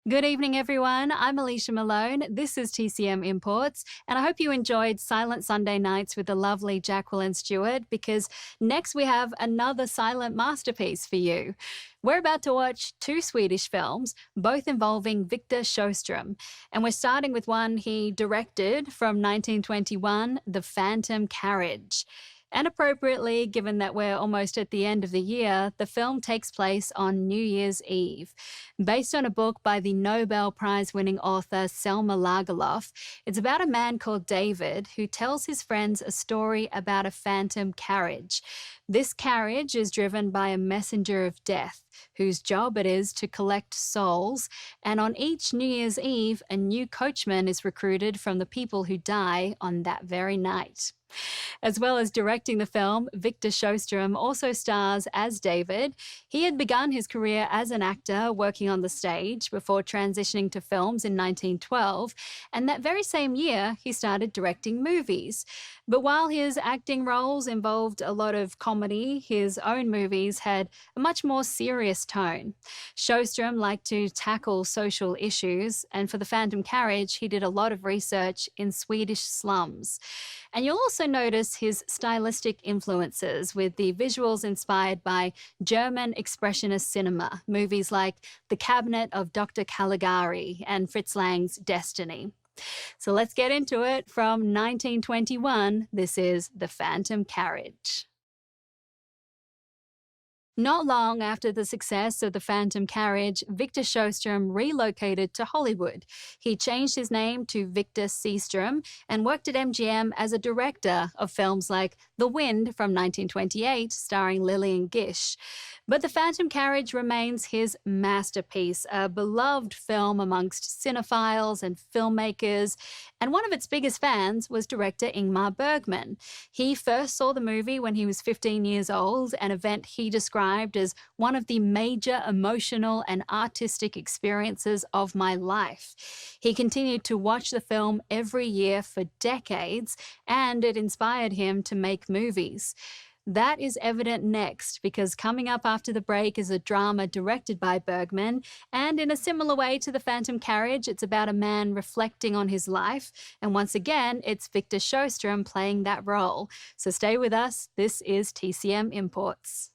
Good evening, everyone. I'm Alicia Malone. This is TCM Imports, and I hope you enjoyed Silent Sunday Nights with the lovely Jacqueline Stewart because next we have another silent masterpiece for you. We're about to watch two Swedish films, both involving Victor Sjöström, and we're starting with one he directed from 1921, The Phantom Carriage. And appropriately, given that we're almost at the end of the year, the film takes place on New Year's Eve. Based on a book by the Nobel Prize-winning author Selma Lagerlöf, it's about a man called David who tells his friends a story about a phantom carriage. This carriage is driven by a messenger of death, whose job it is to collect souls, and on each New Year's Eve, a new coachman is recruited from the people who die on that very night. As well as directing the film, Victor Sjöström also stars as David. He had begun his career as an actor working on the stage before transitioning to films in 1912, and that very same year he started directing movies. But while his acting roles involved a lot of comedy, his own movies had a much more serious tone. Sjöström liked to tackle social issues, and for The Phantom Carriage, he did a lot of research in Swedish slums. And you'll also notice his stylistic influences with the visuals inspired by German expressionist cinema, movies like The Cabinet of Dr. Caligari and Fritz Lang's Destiny. So let's get into it. From 1921, this is The Phantom Carriage. Not long after the success of The Phantom Carriage, Victor Sjöström relocated to Hollywood. He changed his name to Victor Seaström and worked at MGM as a director of films like The Wind from 1928, starring Lillian Gish. But The Phantom Carriage remains his masterpiece, a beloved film amongst cinephiles and filmmakers, and one of its biggest fans was director Ingmar Bergman. He first saw the movie when he was 15 years old, an event he described as one of the major emotional and artistic experiences of my life. He continued to watch the film every year for decades, and it inspired him to make movies. That is evident next, because coming up after the break is a drama directed by Bergman, and in a similar way to The Phantom Carriage, it's about a man reflecting on his life, and once again, it's Victor Sjöström playing that role. So stay with us, this is TCM Imports.